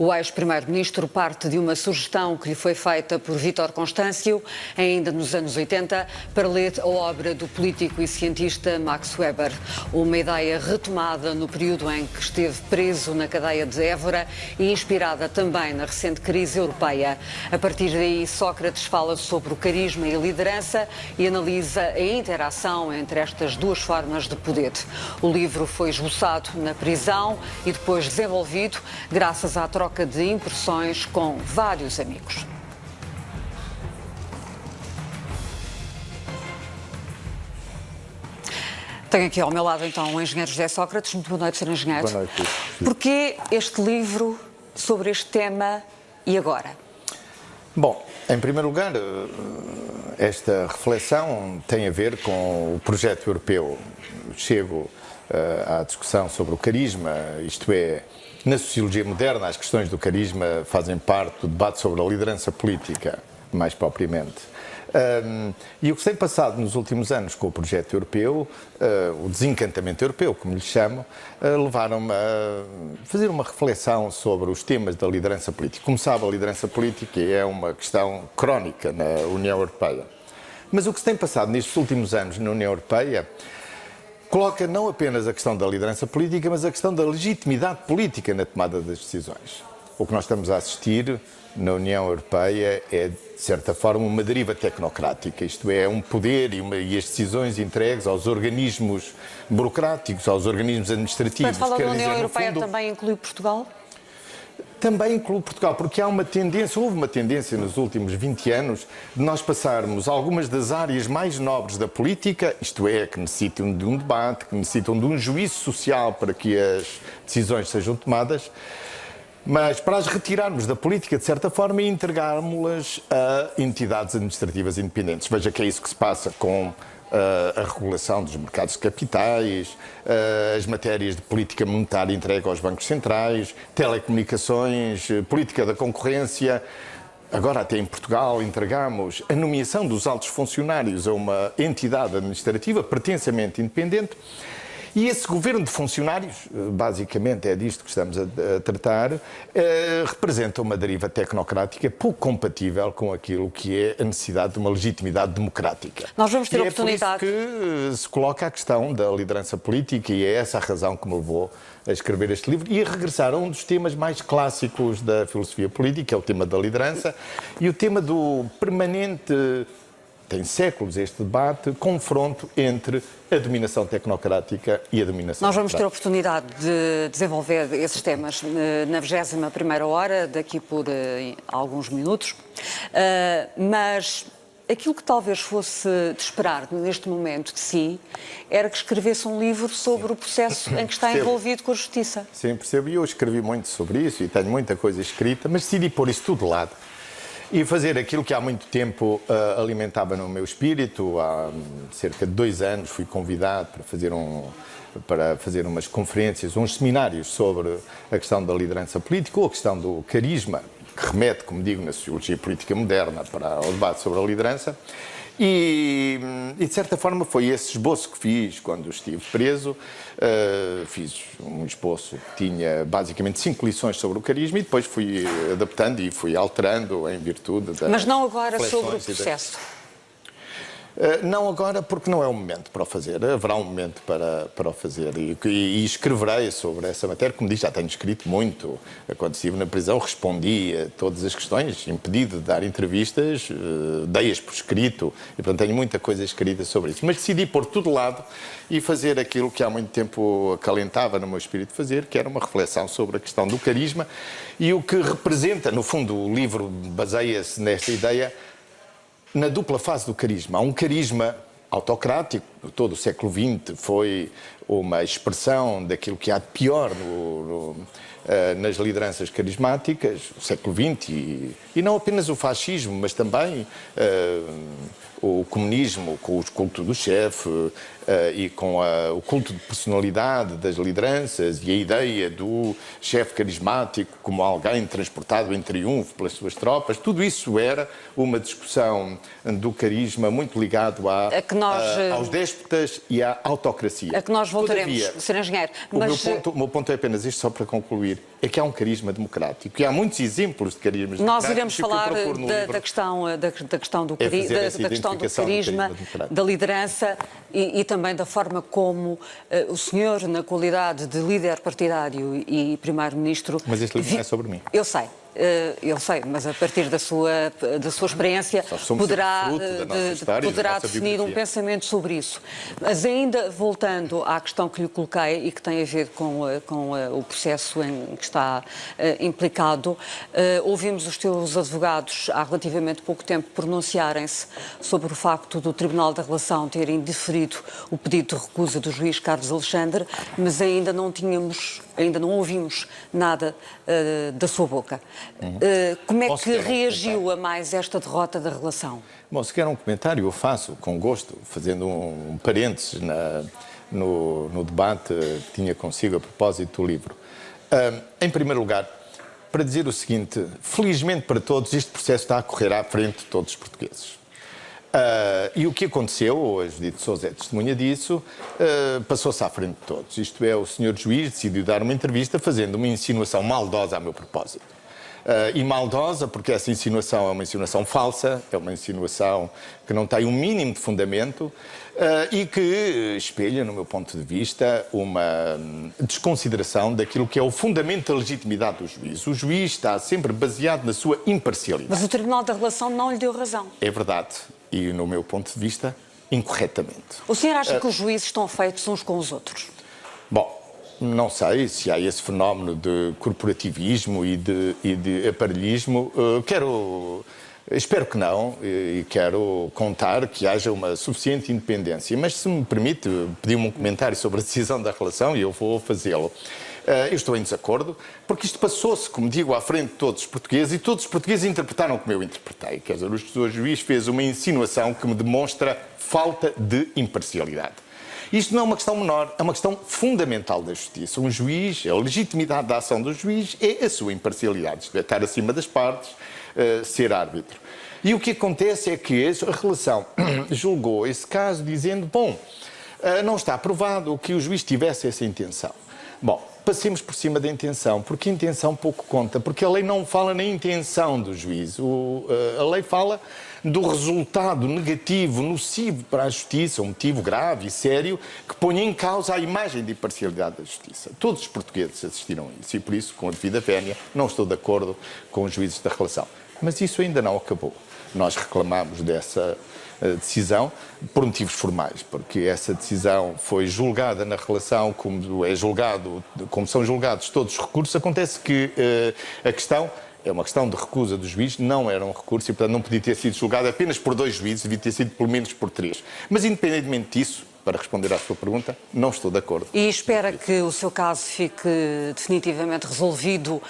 O ex-primeiro-ministro parte de uma sugestão que lhe foi feita por Vítor Constâncio, ainda nos anos 80, para ler a obra do político e cientista Max Weber. Uma ideia retomada no período em que esteve preso na cadeia de Évora e inspirada também na recente crise europeia. A partir daí, Sócrates fala sobre o carisma e a liderança e analisa a interação entre estas duas formas de poder. O livro foi esboçado na prisão e depois desenvolvido graças à troca de impressões com vários amigos. Tenho aqui ao meu lado então o engenheiro José Sócrates. Muito boa noite, Sr. Engenheiro. Boa noite. Porquê este livro sobre este tema e agora? Bom, em primeiro lugar, esta reflexão tem a ver com o projeto europeu. Chego à discussão sobre o carisma, isto é, na sociologia moderna as questões do carisma fazem parte do debate sobre a liderança política, mais propriamente. E o que se tem passado nos últimos anos com o projeto europeu, o desencantamento europeu, como lhe chamo, levaram-me a fazer uma reflexão sobre os temas da liderança política. Como sabe, a liderança política é uma questão crónica na União Europeia. Mas o que se tem passado nestes últimos anos na União Europeia coloca não apenas a questão da liderança política, mas a questão da legitimidade política na tomada das decisões. O que nós estamos a assistir na União Europeia é, de certa forma, uma deriva tecnocrática, isto é, um poder e as decisões entregues aos organismos burocráticos, aos organismos administrativos. Quando fala da União Europeia também inclui Portugal? Também inclui Portugal, porque houve uma tendência nos últimos 20 anos de nós passarmos algumas das áreas mais nobres da política, isto é, que necessitam de um debate, que necessitam de um juízo social para que as decisões sejam tomadas, mas para as retirarmos da política, de certa forma, e entregarmos-las a entidades administrativas independentes. Veja que é isso que se passa com a regulação dos mercados de capitais, as matérias de política monetária entregue aos bancos centrais, telecomunicações, política da concorrência. Agora, até em Portugal, entregamos a nomeação dos altos funcionários a uma entidade administrativa pertencamente independente. E esse governo de funcionários, basicamente é disto que estamos a tratar, representa uma deriva tecnocrática pouco compatível com aquilo que é a necessidade de uma legitimidade democrática. Nós vamos ter a oportunidade. É por isso que se coloca a questão da liderança política e é essa a razão que me levou a escrever este livro e a regressar a um dos temas mais clássicos da filosofia política, é o tema da liderança e o tema do permanente... Tem séculos este debate, confronto entre a dominação tecnocrática e a dominação Nós vamos ter a oportunidade de desenvolver esses temas na 21ª hora, daqui por alguns minutos, mas aquilo que talvez fosse de esperar neste momento de si era que escrevesse um livro sobre o processo em que está envolvido com a Justiça. Sim, percebo, e eu escrevi muito sobre isso e tenho muita coisa escrita, mas decidi pôr isso tudo de lado. E fazer aquilo que há muito tempo alimentava no meu espírito. Há cerca de 2 anos fui convidado para fazer umas conferências, uns seminários sobre a questão da liderança política ou a questão do carisma, que remete, como digo, na sociologia política moderna para o debate sobre a liderança. E, de certa forma, foi esse esboço que fiz quando estive preso. Fiz um esboço que tinha, basicamente, 5 lições sobre o carisma e depois fui adaptando e fui alterando em virtude das... Mas não agora sobre o processo. Não agora, porque não é o momento para o fazer. Haverá um momento para o fazer e escreverei sobre essa matéria. Como disse, já tenho escrito muito. Quando estive na prisão, respondi a todas as questões, impedido de dar entrevistas, dei-as por escrito e, portanto, tenho muita coisa escrita sobre isso. Mas decidi pôr tudo de lado e fazer aquilo que há muito tempo acalentava no meu espírito fazer, que era uma reflexão sobre a questão do carisma e o que representa, no fundo, o livro baseia-se nesta ideia na dupla fase do carisma. Há um carisma autocrático, todo o século XX foi uma expressão daquilo que há de pior nas lideranças carismáticas, o século XX, e não apenas o fascismo, mas também o comunismo, com o culto do chefe e com o culto de personalidade das lideranças e a ideia do chefe carismático como alguém transportado em triunfo pelas suas tropas, tudo isso era uma discussão do carisma muito ligado aos déspotas e à autocracia. A que nós voltaremos, Sr. Engenheiro. O meu ponto é apenas isto, só para concluir. é que há um carisma democrático e há muitos exemplos de carismas democráticos. Nós iremos que eu falar procuro no livro. da questão do carisma, da liderança e também da forma como o senhor, na qualidade de líder partidário e primeiro-ministro... Mas este livro não é sobre mim. Eu sei, mas a partir da sua experiência poderá definir um pensamento sobre isso. Mas ainda voltando à questão que lhe coloquei e que tem a ver com o processo em que está implicado, ouvimos os teus advogados há relativamente pouco tempo pronunciarem-se sobre o facto do Tribunal da Relação ter indeferido o pedido de recusa do juiz Carlos Alexandre, mas ainda não ouvimos nada da sua boca. Como é que reagiu a mais esta derrota da relação? Bom, se quer um comentário, eu faço com gosto, fazendo um parênteses no debate que tinha consigo a propósito do livro. Em primeiro lugar, para dizer o seguinte, felizmente para todos, este processo está a correr à frente de todos os portugueses. E o que aconteceu, a Judite Sousa é testemunha disso, passou-se à frente de todos. Isto é, o senhor juiz decidiu dar uma entrevista fazendo uma insinuação maldosa a meu propósito. E maldosa porque essa insinuação é uma insinuação falsa, é uma insinuação que não tem um mínimo de fundamento e que espelha, no meu ponto de vista, uma desconsideração daquilo que é o fundamento da legitimidade do juiz. O juiz está sempre baseado na sua imparcialidade. Mas o Tribunal da Relação não lhe deu razão. É verdade. E, no meu ponto de vista, incorretamente. O senhor acha que os juízes estão feitos uns com os outros? Bom, não sei se há esse fenómeno de corporativismo e de aparelhismo. Espero que não e quero contar que haja uma suficiente independência. Mas, se me permite, pedir-me um comentário sobre a decisão da relação e eu vou fazê-lo. Eu estou em desacordo, porque isto passou-se, como digo, à frente de todos os portugueses e todos os portugueses interpretaram como eu interpretei. Quer dizer, o senhor juiz fez uma insinuação que me demonstra falta de imparcialidade. Isto não é uma questão menor, é uma questão fundamental da justiça. Um juiz, a legitimidade da ação do juiz é a sua imparcialidade, isto é, estar acima das partes, ser árbitro. E o que acontece é que a relação julgou esse caso dizendo, bom, não está provado que o juiz tivesse essa intenção. Bom, passemos por cima da intenção, porque a intenção pouco conta, porque a lei não fala na intenção do juiz. A lei fala do resultado negativo, nocivo para a justiça, um motivo grave e sério, que põe em causa a imagem de imparcialidade da justiça. Todos os portugueses assistiram a isso e, por isso, com a devida vénia, não estou de acordo com os juízes da relação. Mas isso ainda não acabou. Nós reclamamos dessa decisão por motivos formais, porque essa decisão foi julgada na relação como são julgados todos os recursos. Acontece que a questão é uma questão de recusa do juiz, não era um recurso e, portanto, não podia ter sido julgado apenas por 2 juízes, devia ter sido pelo menos por 3. Mas, independentemente disso, para responder à sua pergunta, não estou de acordo. E espera que o seu caso fique definitivamente resolvido,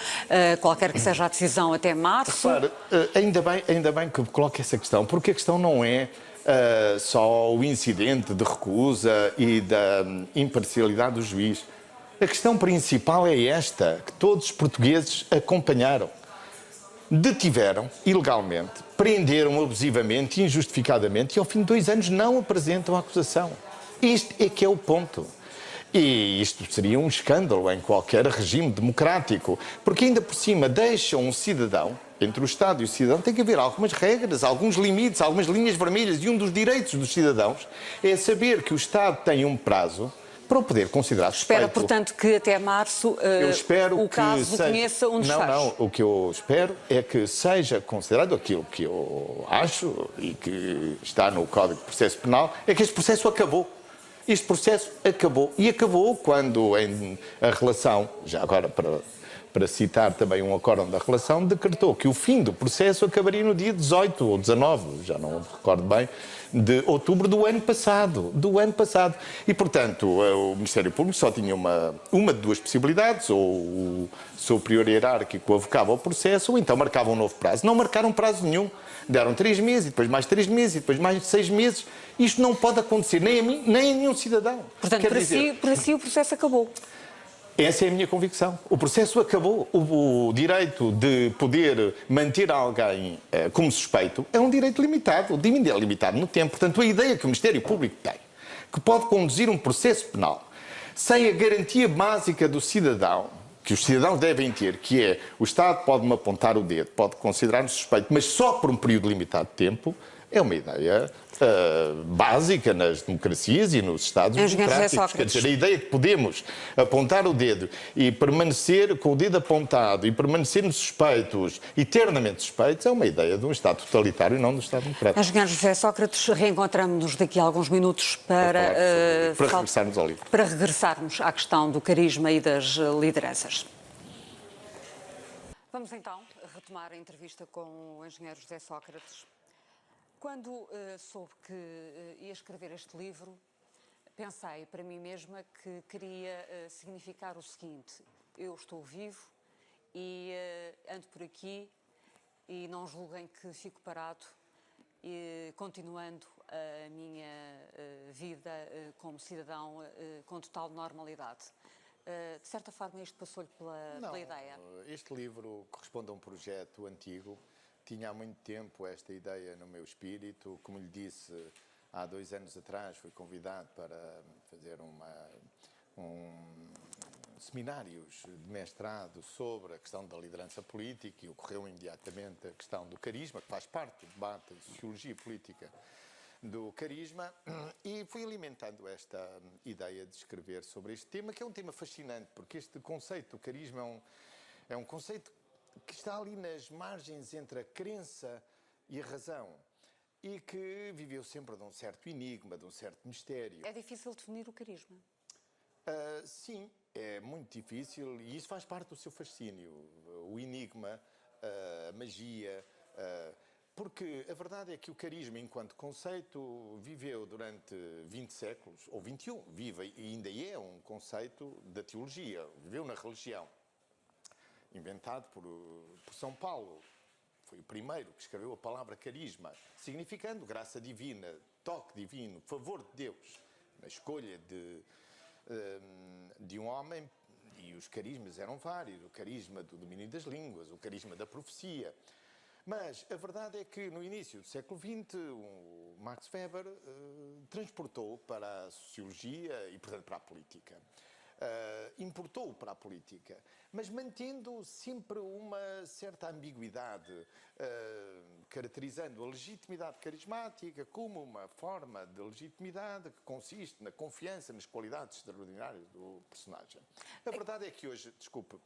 qualquer que seja a decisão, até março? Repare, ainda bem que coloque essa questão, porque a questão não é só o incidente de recusa e da imparcialidade do juiz. A questão principal é esta, que todos os portugueses acompanharam. Detiveram ilegalmente, prenderam abusivamente e injustificadamente e ao fim de 2 anos não apresentam a acusação. Isto é que é o ponto. E isto seria um escândalo em qualquer regime democrático, porque ainda por cima deixam um cidadão, entre o Estado e o cidadão, tem que haver algumas regras, alguns limites, algumas linhas vermelhas, e um dos direitos dos cidadãos é saber que o Estado tem um prazo para o poder considerar suspeito. Espera, portanto, que até março o caso conheça um desfecho. Não, o que eu espero é que seja considerado aquilo que eu acho e que está no Código de Processo Penal, é que este processo acabou. Este processo acabou. E acabou quando a relação, já agora para citar também um acórdão da relação, decretou que o fim do processo acabaria no dia 18 ou 19, já não me recordo bem, de outubro do ano passado. E, portanto, o Ministério Público só tinha uma de 2 possibilidades, ou o superior hierárquico avocava o processo, ou então marcava um novo prazo. Não marcaram prazo nenhum. Deram 3 meses, e depois mais 3 meses, e depois mais 6 meses. Isto não pode acontecer, nem a mim, nem a nenhum cidadão. Portanto, para si o processo acabou. Essa é a minha convicção. O processo acabou. O direito de poder manter alguém como suspeito é um direito limitado, limitado no tempo. Portanto, a ideia que o Ministério Público tem, que pode conduzir um processo penal sem a garantia básica do cidadão, que os cidadãos devem ter, que é o Estado pode-me apontar o dedo, pode considerar-me suspeito, mas só por um período limitado de tempo, é uma ideia básica nas democracias e nos Estados democráticos. Quer dizer, a ideia que podemos apontar o dedo e permanecer com o dedo apontado e permanecermos suspeitos, eternamente suspeitos, é uma ideia de um Estado totalitário e não do Estado democrático. Engenheiro José Sócrates, reencontramos-nos daqui a alguns minutos para regressarmos ao livro. Para regressarmos à questão do carisma e das lideranças. Vamos então retomar a entrevista com o engenheiro José Sócrates. Quando soube que ia escrever este livro, pensei para mim mesma que queria significar o seguinte: eu estou vivo e ando por aqui e não julguem que fico parado, e continuando a minha vida como cidadão com total normalidade. De certa forma, isto passou-lhe pela ideia? Este livro corresponde a um projeto antigo. Tinha há muito tempo esta ideia no meu espírito. Como lhe disse, há 2 anos atrás fui convidado para fazer seminários de mestrado sobre a questão da liderança política, e ocorreu imediatamente a questão do carisma, que faz parte do debate de sociologia política do carisma, e fui alimentando esta ideia de escrever sobre este tema, que é um tema fascinante, porque este conceito do carisma é um conceito que está ali nas margens entre a crença e a razão, e que viveu sempre de um certo enigma, de um certo mistério. É difícil definir o carisma? Sim, é muito difícil, e isso faz parte do seu fascínio, o enigma, a magia, porque a verdade é que o carisma, enquanto conceito, viveu durante 20 séculos, ou 21, vive e ainda é um conceito da teologia, viveu na religião. Inventado por São Paulo. Foi o primeiro que escreveu a palavra carisma, significando graça divina, toque divino, favor de Deus, na escolha de um homem. E os carismas eram vários: o carisma do domínio das línguas, o carisma da profecia. Mas a verdade é que no início do século XX, o Max Weber transportou para a sociologia e, portanto, para a política. Importou para a política, mas mantendo sempre uma certa ambiguidade, caracterizando a legitimidade carismática como uma forma de legitimidade que consiste na confiança nas qualidades extraordinárias do personagem. A verdade é que hoje, desculpe,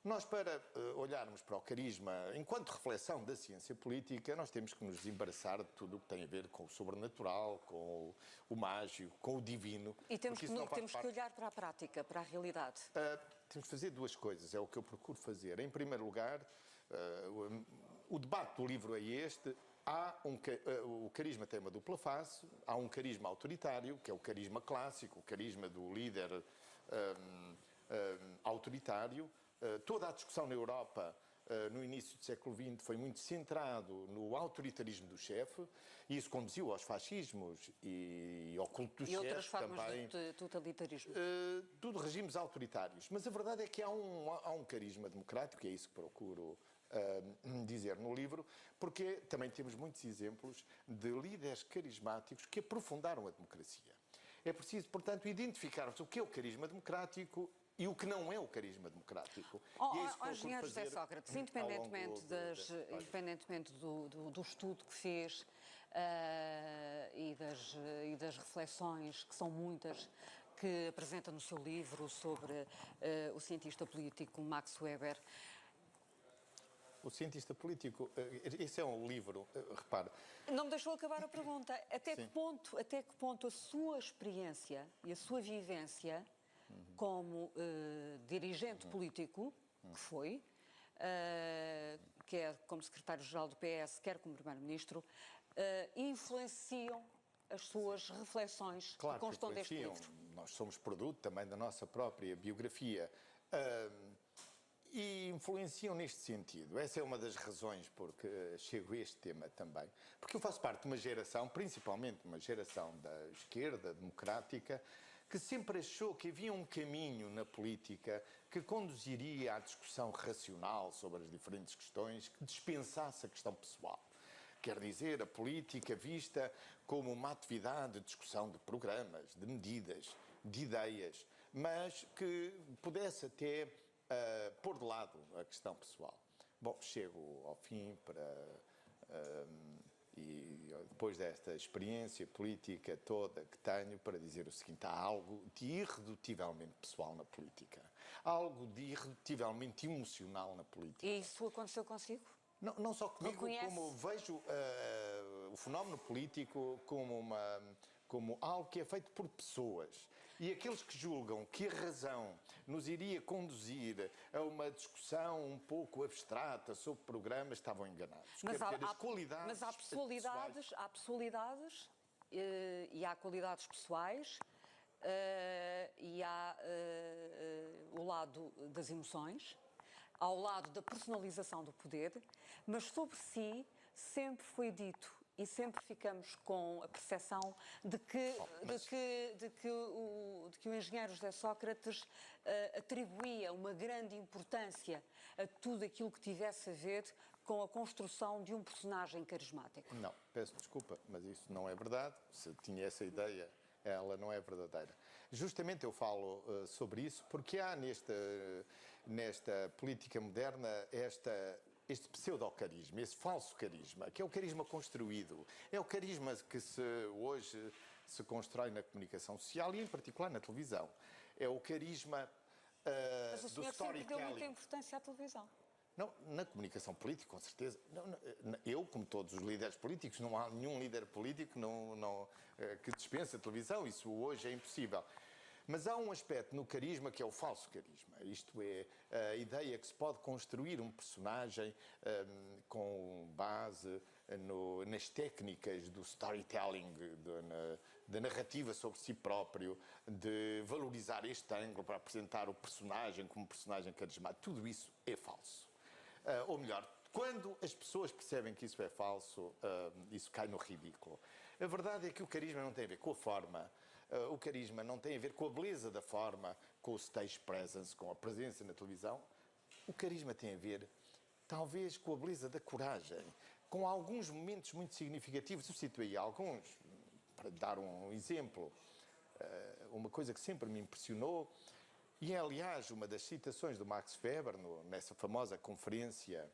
nós, para olharmos para o carisma enquanto reflexão da ciência política, nós temos que nos desembaraçar de tudo o que tem a ver com o sobrenatural, com o mágico, com o divino. E temos que olhar para a prática, para a realidade. Temos que fazer 2 coisas, é o que eu procuro fazer. Em primeiro lugar, o debate do livro é este. O carisma tem uma dupla face. Há um carisma autoritário, que é o carisma clássico, o carisma do líder autoritário. Toda a discussão na Europa no início do século XX foi muito centrado no autoritarismo do chefe, e isso conduziu aos fascismos e ao culto do chefe. E outras formas de totalitarismo. Tudo regimes autoritários. Mas a verdade é que há um carisma democrático, e é isso que procuro dizer no livro, porque também temos muitos exemplos de líderes carismáticos que aprofundaram a democracia. É preciso, portanto, identificarmos o que é o carisma democrático e o que não é o carisma democrático. Engenheiro José Sócrates, independentemente do estudo que fez e das reflexões, que são muitas, que apresenta no seu livro sobre o cientista político Max Weber. O cientista político, esse é um livro, repare. Não me deixou acabar a pergunta. Até que ponto a sua experiência e a sua vivência como dirigente político, que foi, quer como secretário-geral do PS, quer como primeiro-ministro, influenciam as suas reflexões que constam deste livro? Nós somos produto também da nossa própria biografia. E influenciam neste sentido. Essa é uma das razões porque chego a este tema também. Porque eu faço parte de uma geração, principalmente uma geração da esquerda democrática, que sempre achou que havia um caminho na política que conduziria à discussão racional sobre as diferentes questões, que dispensasse a questão pessoal. Quer dizer, a política vista como uma atividade de discussão de programas, de medidas, de ideias, mas que pudesse até pôr de lado a questão pessoal. Bom, chego ao fim e depois desta experiência política toda que tenho, para dizer o seguinte: há algo de irredutivelmente pessoal na política, algo de irredutivelmente emocional na política. E isso aconteceu consigo? Não só comigo, Reconhece? como vejo o fenómeno político como algo que é feito por pessoas. E aqueles que julgam que a razão nos iria conduzir a uma discussão um pouco abstrata sobre programas estavam enganados. Mas Quer dizer, há as qualidades mas há pessoais. personalidades e há qualidades pessoais e há o lado das emoções, ao lado da personalização do poder, mas sobre si sempre foi dito e sempre ficamos com a percepção de que o engenheiro José Sócrates atribuía uma grande importância a tudo aquilo que tivesse a ver com a construção de um personagem carismático. Não, peço desculpa, mas isso não é verdade. Se tinha essa ideia, ela não é verdadeira. Justamente eu falo sobre isso porque há nesta política moderna este pseudo-carisma, esse falso carisma, que é o carisma construído. É o carisma que hoje se constrói na comunicação social e, em particular, na televisão. É o carisma Mas o do senhor sempre deu muita storytelling. importância à televisão. Não, na comunicação política, com certeza. Eu, como todos os líderes políticos, não há nenhum líder político que dispense a televisão. Isso hoje é impossível. Mas há um aspecto no carisma que é o falso carisma. Isto é, a ideia que se pode construir um personagem com base nas técnicas do storytelling, da narrativa sobre si próprio, de valorizar este ângulo para apresentar o personagem como personagem carismático. Tudo isso é falso. Ou melhor, quando as pessoas percebem que isso é falso, isso cai no ridículo. A verdade é que o carisma não tem a ver com a forma, o carisma não tem a ver com a beleza da forma, com o stage presence, com a presença na televisão. O carisma tem a ver, talvez, com a beleza da coragem, com alguns momentos muito significativos. Eu cito aí alguns, para dar um exemplo. Uma coisa que sempre me impressionou, e é, aliás, uma das citações do Max Weber, nessa famosa conferência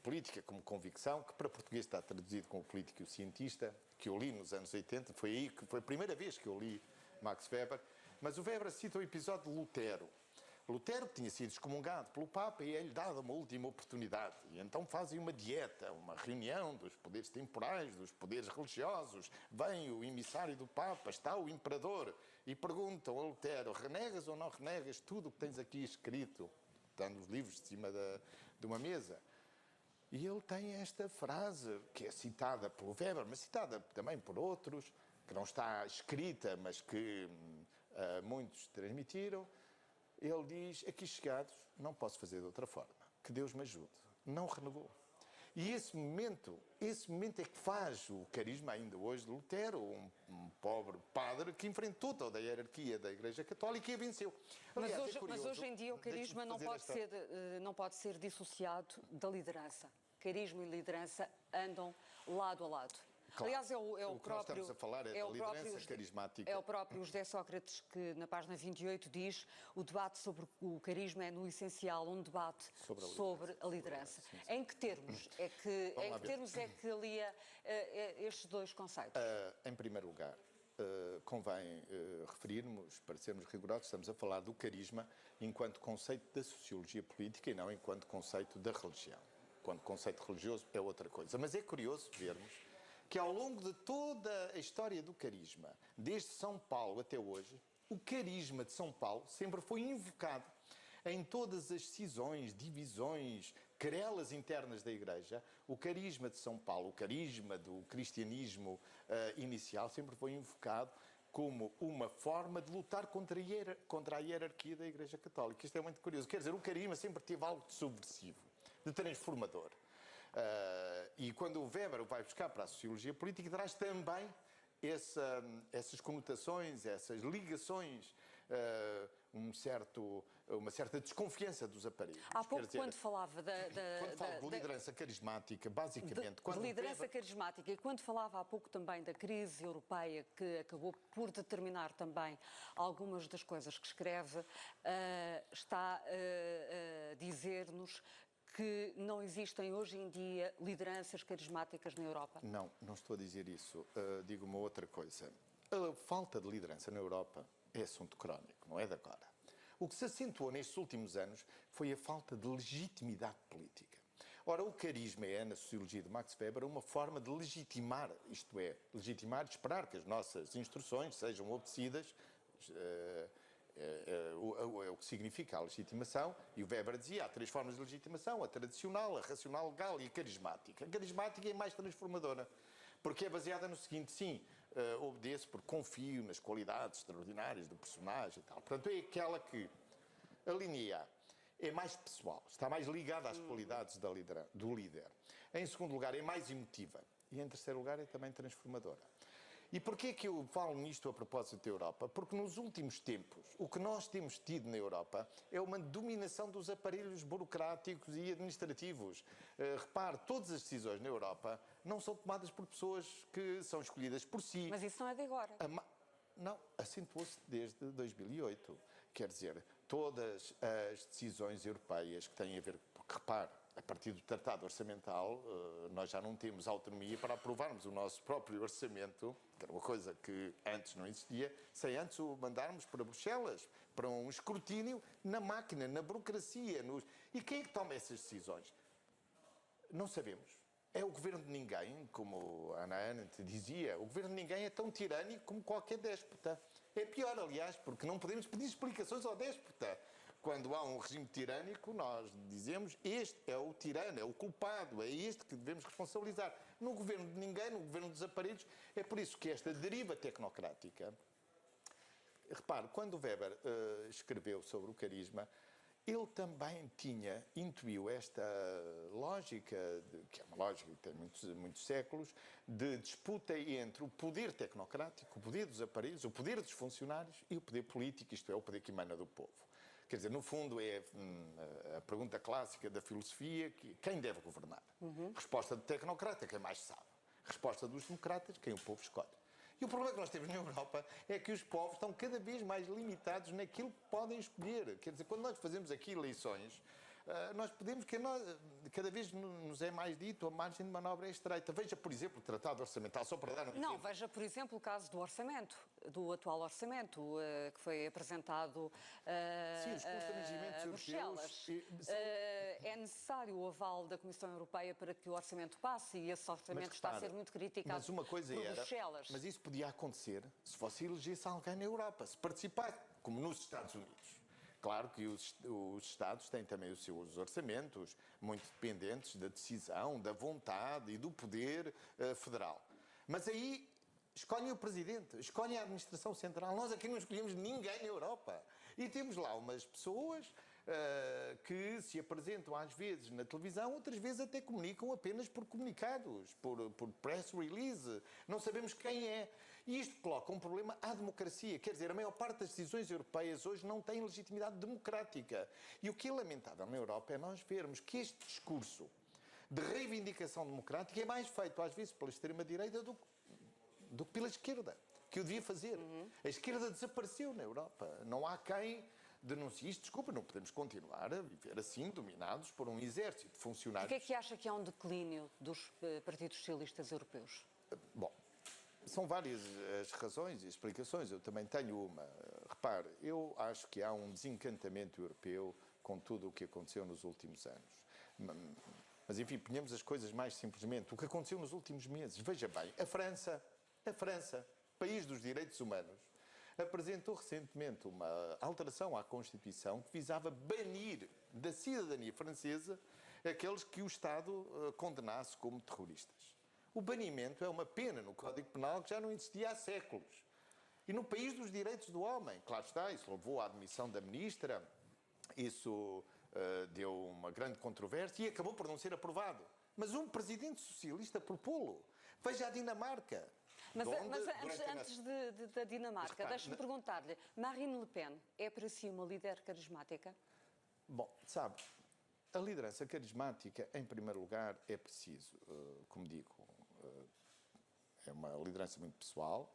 Política como Convicção, que para português está traduzido como Político e o Cientista, que eu li nos anos 80, foi a primeira vez que eu li Max Weber, mas o Weber cita o episódio de Lutero. Lutero tinha sido excomungado pelo Papa e é-lhe dada uma última oportunidade. E então fazem uma dieta, uma reunião dos poderes temporais, dos poderes religiosos. Vem o emissário do Papa, está o imperador, e perguntam a Lutero: renegas ou não renegas tudo o que tens aqui escrito? Estão os livros de cima de uma mesa. E ele tem esta frase, que é citada pelo Weber, mas citada também por outros, que não está escrita, mas que muitos transmitiram. Ele diz: aqui chegados, não posso fazer de outra forma. Que Deus me ajude. Não renegou. E esse momento é que faz o carisma ainda hoje de Lutero, um pobre padre que enfrentou toda a hierarquia da Igreja Católica e a venceu. Aliás, Mas hoje em dia o carisma não pode ser dissociado da liderança. Carisma e liderança andam lado a lado. Claro. Aliás, é o O que nós próprio... estamos a falar é da liderança carismática. É o próprio José Sócrates que, na página 28, diz: o debate sobre o carisma é, no essencial, um debate sobre a liderança. Sim. Em que termos é que alia estes dois conceitos? Em primeiro lugar, convém referirmos, para sermos rigorosos, estamos a falar do carisma enquanto conceito da sociologia política e não enquanto conceito da religião. Enquanto conceito religioso é outra coisa. Mas é curioso vermos que ao longo de toda a história do carisma, desde São Paulo até hoje, o carisma de São Paulo sempre foi invocado em todas as cisões, divisões, querelas internas da Igreja. O carisma de São Paulo, o carisma do cristianismo inicial, sempre foi invocado como uma forma de lutar contra a hierarquia da Igreja Católica. Isto é muito curioso. Quer dizer, o carisma sempre teve algo de subversivo, de transformador. E quando o Weber o vai buscar para a sociologia política, traz também essas conotações, essas ligações, um certo uma certa desconfiança dos aparelhos. Há pouco, quando falava quando falo de liderança carismática, basicamente... de liderança carismática, e quando falava há pouco também da crise europeia, que acabou por determinar também algumas das coisas que escreve, está a dizer-nos que não existem hoje em dia lideranças carismáticas na Europa? Não, não estou a dizer isso. Digo uma outra coisa. A falta de liderança na Europa é assunto crónico, não é de agora. O que se acentuou nestes últimos anos foi a falta de legitimidade política. Ora, o carisma é, na sociologia de Max Weber, uma forma de legitimar, isto é, legitimar, esperar que as nossas instruções sejam obedecidas, é o que significa a legitimação, e o Weber dizia, há 3 formas de legitimação, a tradicional, a racional, legal e a carismática. A carismática é mais transformadora, porque é baseada no seguinte, sim, obedeço porque confio nas qualidades extraordinárias do personagem e tal. Portanto, é aquela que a linha é mais pessoal, está mais ligada às qualidades do líder. Em segundo lugar, é mais emotiva. E em terceiro lugar, é também transformadora. E porquê que eu falo nisto a propósito da Europa? Porque nos últimos tempos, o que nós temos tido na Europa é uma dominação dos aparelhos burocráticos e administrativos. Repare, todas as decisões na Europa não são tomadas por pessoas que são escolhidas por si. Mas isso não é de agora. Não, acentuou-se desde 2008. Quer dizer, todas as decisões europeias que têm a ver... Porque, repare, a partir do Tratado Orçamental, nós já não temos autonomia para aprovarmos o nosso próprio orçamento, que era uma coisa que antes não existia, sem antes o mandarmos para Bruxelas, para um escrutínio na máquina, na burocracia. E quem é que toma essas decisões? Não sabemos. É o governo de ninguém, como a Ana Arendt dizia. O governo de ninguém é tão tirânico como qualquer déspota. É pior, aliás, porque não podemos pedir explicações ao déspota. Quando há um regime tirânico, nós dizemos este é o tirano, é o culpado, é este que devemos responsabilizar. No governo de ninguém, no governo dos aparelhos, é por isso que esta deriva tecnocrática... Repare, quando o Weber escreveu sobre o carisma, ele também intuiu esta lógica, que é uma lógica que tem muitos séculos, de disputa entre o poder tecnocrático, o poder dos aparelhos, o poder dos funcionários e o poder político, isto é, o poder que emana do povo. Quer dizer, no fundo é a pergunta clássica da filosofia, quem deve governar? Resposta do tecnocrata, quem mais sabe. Resposta dos democratas, quem o povo escolhe. E o problema que nós temos na Europa é que os povos estão cada vez mais limitados naquilo que podem escolher. Quer dizer, quando nós fazemos aqui eleições, nós podemos que cada vez nos é mais dito, a margem de manobra é estreita. Veja, por exemplo, o Tratado Orçamental, só para dar um exemplo. Não, veja, por exemplo, o caso do orçamento, do atual orçamento, que foi apresentado sim, os constrangimentos a Bruxelas. É necessário o aval da Comissão Europeia para que o orçamento passe e esse orçamento está a ser muito criticado mas uma coisa por Bruxelas. Mas isso podia acontecer se fosse elegesse alguém na Europa, se participasse, como nos Estados Unidos. Claro que os Estados têm também os seus orçamentos, muito dependentes da decisão, da vontade e do poder federal. Mas aí escolhem o Presidente, escolhem a Administração Central. Nós aqui não escolhemos ninguém na Europa. E temos lá umas pessoas que se apresentam às vezes na televisão, outras vezes até comunicam apenas por comunicados, por press release. Não sabemos quem é. E isto coloca um problema à democracia. Quer dizer, a maior parte das decisões europeias hoje não tem legitimidade democrática. E o que é lamentável na Europa é nós vermos que este discurso de reivindicação democrática é mais feito às vezes pela extrema-direita do que pela esquerda, que o devia fazer. A esquerda desapareceu na Europa. Não há quem denuncie isto. Desculpa, não podemos continuar a viver assim, dominados por um exército de funcionários. Porquê é que acha que há um declínio dos partidos socialistas europeus? Bom, são várias as razões e explicações. Eu também tenho uma. Repare, eu acho que há um desencantamento europeu com tudo o que aconteceu nos últimos anos. Mas, enfim, ponhamos as coisas mais simplesmente. O que aconteceu nos últimos meses. Veja bem, a França, país dos direitos humanos, apresentou recentemente uma alteração à Constituição que visava banir da cidadania francesa aqueles que o Estado condenasse como terroristas. O banimento é uma pena no Código Penal que já não existia há séculos. E no país dos direitos do homem, claro está, isso levou à admissão da ministra, isso deu uma grande controvérsia e acabou por não ser aprovado. Mas um presidente socialista propô-lo. Veja a Dinamarca. Mas antes da Dinamarca, deixe-me perguntar-lhe, Marine Le Pen é para si uma líder carismática? Bom, sabe, a liderança carismática, em primeiro lugar, é preciso, como digo, é uma liderança muito pessoal,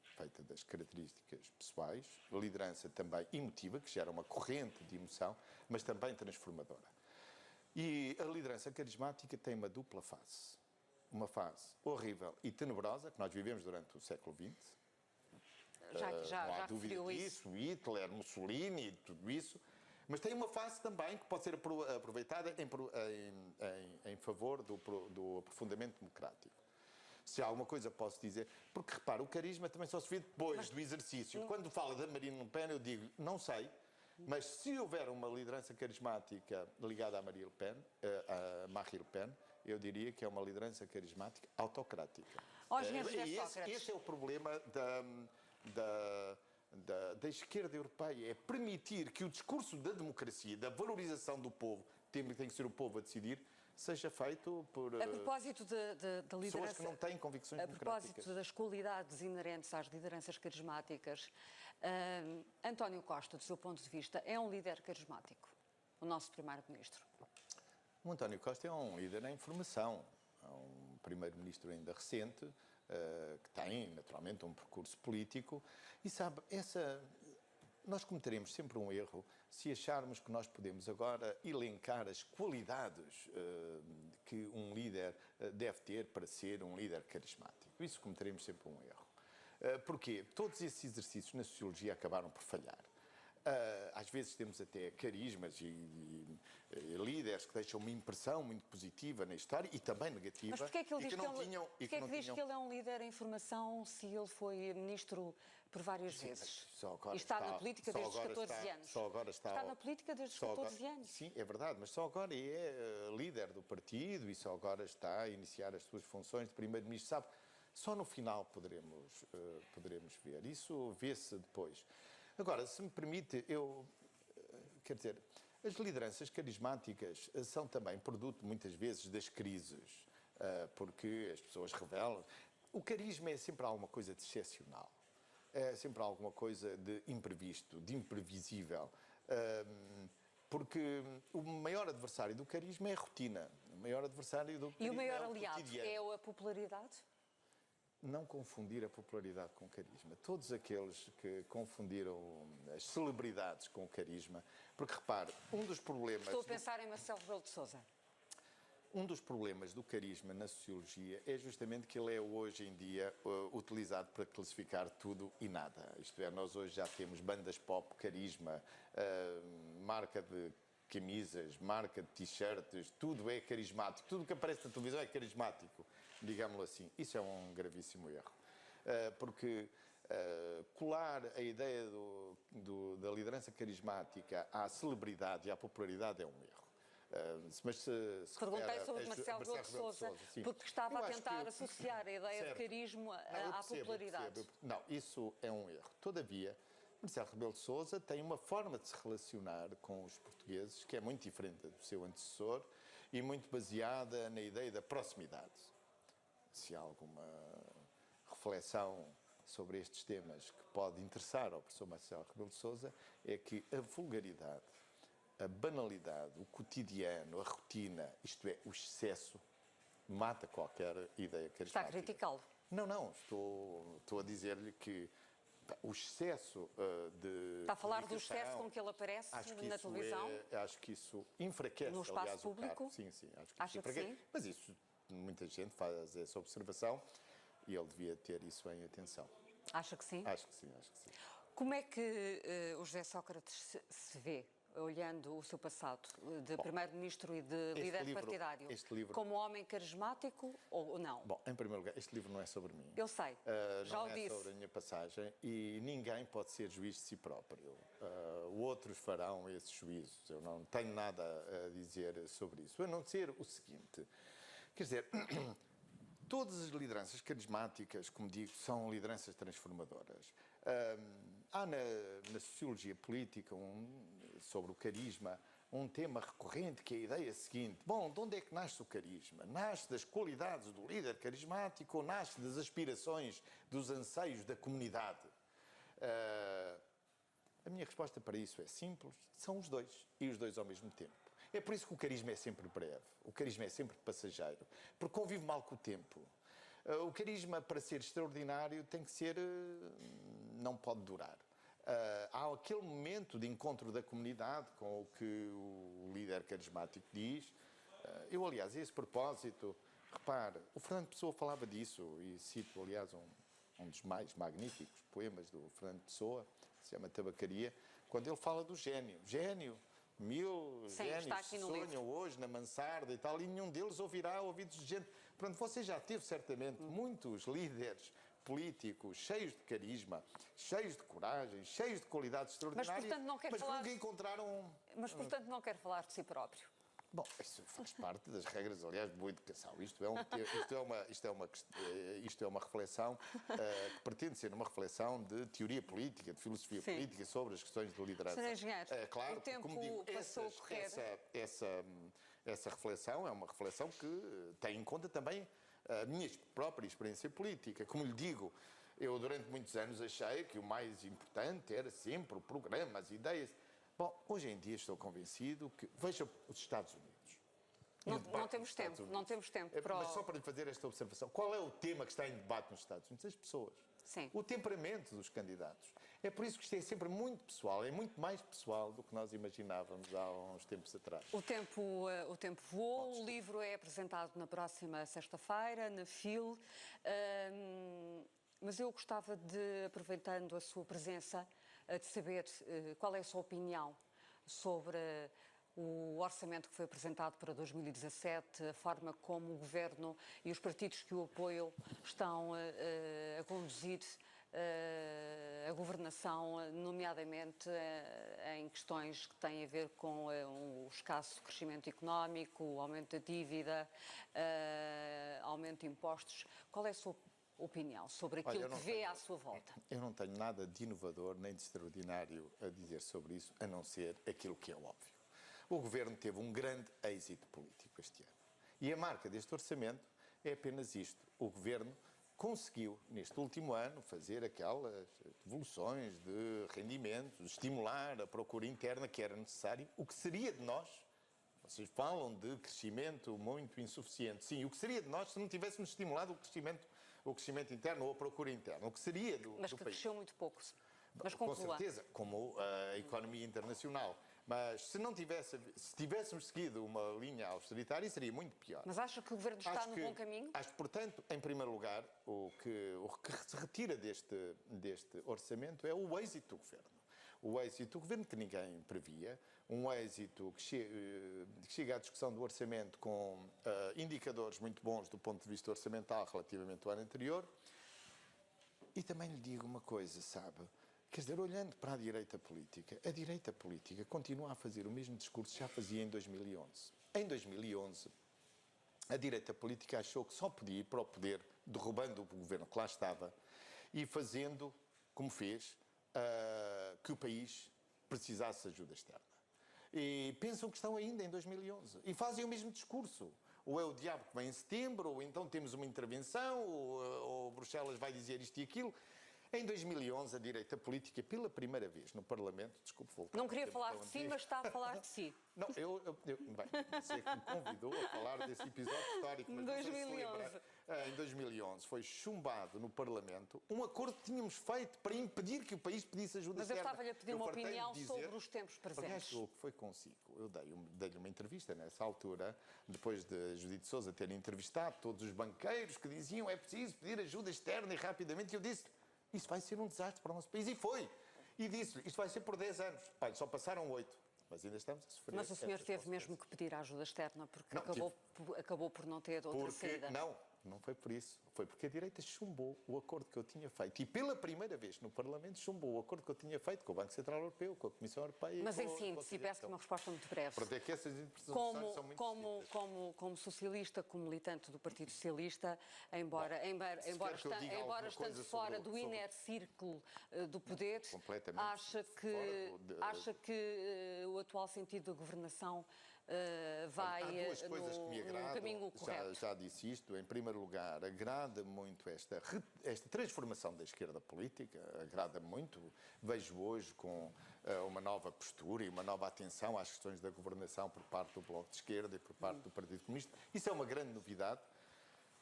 feita das características pessoais, liderança também emotiva, que gera uma corrente de emoção, mas também transformadora. E a liderança carismática tem uma dupla face. Uma fase horrível e tenebrosa, que nós vivemos durante o século XX. Já não há dúvida referiu disso, Hitler, Mussolini, tudo isso. Mas tem uma face também que pode ser aproveitada em favor do aprofundamento democrático. Se há alguma coisa posso dizer, porque repara, o carisma também só se vê depois do exercício. Quando fala da Marine Le Pen, eu digo, não sei, mas se houver uma liderança carismática ligada à Marine Le Pen, eu diria que é uma liderança carismática autocrática. Esse é o problema da esquerda europeia, é permitir que o discurso da democracia, da valorização do povo, tem que ser o povo a decidir, seja feito por a propósito da liderança, pessoas que não têm convicções democráticas. A propósito das qualidades inerentes às lideranças carismáticas, António Costa, do seu ponto de vista, é um líder carismático, o nosso primeiro-ministro? O António Costa é um líder em formação, é um primeiro-ministro ainda recente, que tem, naturalmente, um percurso político, e sabe, nós cometeremos sempre um erro se acharmos que nós podemos agora elencar as qualidades que um líder deve ter para ser um líder carismático. Isso cometeremos sempre um erro. Porquê? Todos esses exercícios na sociologia acabaram por falhar. Às vezes temos até carismas e líderes que deixam uma impressão muito positiva na história e também negativa. Mas porquê é que ele diz que ele é um líder em formação se ele foi ministro por várias vezes? E está na política desde os 14 anos. Está na política desde os 14 anos. Sim, é verdade, mas só agora é líder do partido e só agora está a iniciar as suas funções de primeiro-ministro. Sabe, só no final poderemos ver. Isso vê-se depois. Agora, se me permite, quer dizer, as lideranças carismáticas são também produto, muitas vezes, das crises, porque as pessoas revelam. O carisma é sempre alguma coisa de excepcional, é sempre alguma coisa de imprevisto, de imprevisível, porque o maior adversário do carisma é a rotina, o maior adversário do carisma e o maior é o aliado cotidiano. é a popularidade? Não confundir a popularidade com o carisma. Todos aqueles que confundiram as celebridades com o carisma, porque repare, um dos problemas... Estou a pensar em Marcelo Rebelo de Sousa. Um dos problemas do carisma na sociologia é justamente que ele é hoje em dia utilizado para classificar tudo e nada. Isto é, nós hoje já temos bandas pop, carisma, marca de camisas, marca de t-shirts, tudo é carismático. Tudo que aparece na televisão é carismático, digamos assim. Isso é um gravíssimo erro. Porque colar a ideia da liderança carismática à celebridade e à popularidade é um erro. Mas se perguntei sobre Marcelo Rebelo de Sousa, porque estava a tentar associar a ideia de carisma à popularidade. Não, isso é um erro. Todavia, Marcelo Rebelo de Sousa tem uma forma de se relacionar com os portugueses que é muito diferente do seu antecessor e muito baseada na ideia da proximidade. Se há alguma reflexão sobre estes temas que pode interessar ao professor Marcelo Rebelo de Sousa, é que a vulgaridade, a banalidade, o cotidiano, a rotina, isto é, o excesso, mata qualquer ideia carismática. Está a criticá-lo? Não, estou a dizer-lhe que o excesso de... Está a falar do excesso com que ele aparece na televisão? Acho que isso enfraquece, no espaço aliás, público? Sim, acho que Acha isso enfraquece. que sim? Mas isso, muita gente faz essa observação e ele devia ter isso em atenção. Acha que sim? Acho que sim. Como é que o José Sócrates se vê, olhando o seu passado de primeiro-ministro e de líder partidário, como homem carismático ou não? Bom, em primeiro lugar, este livro não é sobre mim. Eu sei, já o disse. Não é sobre a minha passagem e ninguém pode ser juiz de si próprio. Outros farão esses juízos. Eu não tenho nada a dizer sobre isso. A não ser o seguinte, quer dizer... Todas as lideranças carismáticas, como digo, são lideranças transformadoras. Há na sociologia política, sobre o carisma, um tema recorrente, que é a ideia seguinte: bom, de onde é que nasce o carisma? Nasce das qualidades do líder carismático ou nasce das aspirações, dos anseios da comunidade? A minha resposta para isso é simples: são os dois, e os dois ao mesmo tempo. É por isso que o carisma é sempre breve, o carisma é sempre passageiro, porque convive mal com o tempo. O carisma, para ser extraordinário, tem que ser... não pode durar. Há aquele momento de encontro da comunidade com o que o líder carismático diz. Eu, aliás, a esse propósito, repare, o Fernando Pessoa falava disso, e cito, aliás, um dos mais magníficos poemas do Fernando Pessoa, se chama Tabacaria, quando ele fala do gênio. Gênio, génios que sonham hoje na mansarda e tal, e nenhum deles ouvirá ouvidos de gente. Portanto, você já teve certamente muitos líderes políticos cheios de carisma, cheios de coragem, cheios de qualidades extraordinárias, mas, portanto, não quer falar... nunca encontraram... Mas, portanto, não quer falar de si próprio. Bom, isso faz parte das regras, aliás, de boa educação. Isto é uma reflexão que pretende ser uma reflexão de teoria política, de filosofia política sobre as questões de liderança. Sr. Engenheiro, claro, o tempo como digo, passou a correr. Essa reflexão é uma reflexão que tem em conta também a minha própria experiência política. Como lhe digo, eu durante muitos anos achei que o mais importante era sempre o programa, as ideias. Bom, hoje em dia estou convencido que... Veja os Estados Unidos. Não temos tempo, não temos tempo para... Mas só para lhe fazer esta observação, qual é o tema que está em debate nos Estados Unidos? As pessoas. Sim. O temperamento dos candidatos. É por isso que isto é sempre muito pessoal, é muito mais pessoal do que nós imaginávamos há uns tempos atrás. O tempo voou, o livro é apresentado na próxima sexta-feira, na FIL. Mas eu gostava de, aproveitando a sua presença, de saber qual é a sua opinião sobre o orçamento que foi apresentado para 2017, a forma como o Governo e os partidos que o apoiam estão a conduzir a governação, nomeadamente em questões que têm a ver com o escasso crescimento económico, o aumento da dívida, aumento de impostos. Qual é a sua opinião sobre aquilo que vê à sua volta? Eu não tenho nada de inovador nem de extraordinário a dizer sobre isso, a não ser aquilo que é óbvio. O Governo teve um grande êxito político este ano. E a marca deste orçamento é apenas isto. O Governo conseguiu, neste último ano, fazer aquelas devoluções de rendimentos, estimular a procura interna que era necessário, o que seria de nós... Vocês falam de crescimento muito insuficiente. Sim, o que seria de nós se não tivéssemos estimulado o crescimento interno ou a procura interna? O que seria do país? Mas que cresceu muito pouco. Mas com certeza, como a economia internacional. Mas se tivéssemos seguido uma linha austeritária, seria muito pior. Mas acha que o Governo está no bom caminho? Acho que, portanto, em primeiro lugar, o que se retira deste orçamento é o êxito do Governo. O êxito do Governo que ninguém previa, um êxito que chega à discussão do orçamento com indicadores muito bons do ponto de vista orçamental relativamente ao ano anterior. E também lhe digo uma coisa, sabe? Quer dizer, olhando para a direita política continua a fazer o mesmo discurso que já fazia em 2011. Em 2011, a direita política achou que só podia ir para o poder, derrubando o governo que lá estava e fazendo, como fez, que o país precisasse de ajuda externa. E pensam que estão ainda em 2011 e fazem o mesmo discurso. Ou é o diabo que vem em setembro, ou então temos uma intervenção, ou Bruxelas vai dizer isto e aquilo. Em 2011, a direita política, pela primeira vez no Parlamento, desculpe voltar... Não queria falar de si, mas está a falar de si. Não, bem, sei que me convidou a falar desse episódio histórico, mas 2011. Em 2011 foi chumbado no Parlamento um acordo que tínhamos feito para impedir que o país pedisse ajuda externa. Mas eu estava-lhe a pedir uma opinião sobre os tempos presentes. Aliás, o que foi consigo, eu dei-lhe uma entrevista nessa altura, depois de Judite Sousa ter entrevistado todos os banqueiros que diziam é preciso pedir ajuda externa e rapidamente, e eu disse... Isso vai ser um desastre para o nosso país. E foi. E disse-lhe, isto vai ser por 10 anos. Olha, só passaram 8. Mas ainda estamos a sofrer. Mas o senhor teve mesmo que pedir a ajuda externa, porque não, acabou por não ter outra saída. Não, não foi por isso. Foi porque a direita chumbou o acordo que eu tinha feito. E pela primeira vez no Parlamento chumbou o acordo que eu tinha feito com o Banco Central Europeu, com a Comissão Europeia. Mas em síntese, peço que uma resposta muito breve. Pronto, é que essas interpretações são muito como socialista, como militante do Partido Socialista, embora estando fora do inner círculo do poder, acha que o atual sentido da governação vai há duas coisas que me agradam, no caminho correto. Já disse isto. Em primeiro lugar, agrada muito esta transformação da esquerda política, agrada muito. Vejo hoje com uma nova postura e uma nova atenção às questões da governação por parte do Bloco de Esquerda e por parte do Partido Comunista. Isso é uma grande novidade.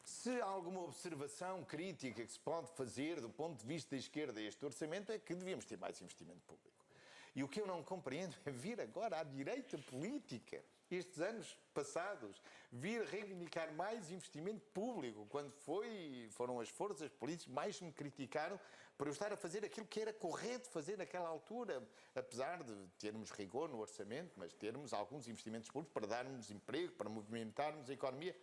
Se há alguma observação crítica que se pode fazer do ponto de vista da esquerda a este orçamento é que devíamos ter mais investimento público. E o que eu não compreendo é vir agora à direita política, estes anos passados, vir reivindicar mais investimento público, quando foram as forças políticas que mais me criticaram por eu estar a fazer aquilo que era correto fazer naquela altura, apesar de termos rigor no orçamento, mas termos alguns investimentos públicos para darmos emprego, para movimentarmos a economia.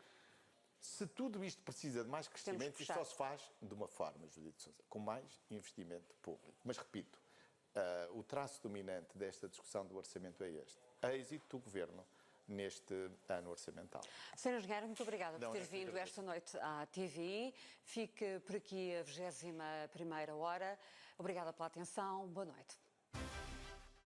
Se tudo isto precisa de mais crescimento, isto só se faz de uma forma, Judite de Sousa, com mais investimento público. Mas repito, o traço dominante desta discussão do orçamento é este: êxito do Governo neste ano orçamental. Sr. Engenheiro, muito obrigada por ter vindo esta noite à TVI. Fique por aqui a 21ª hora. Obrigada pela atenção. Boa noite.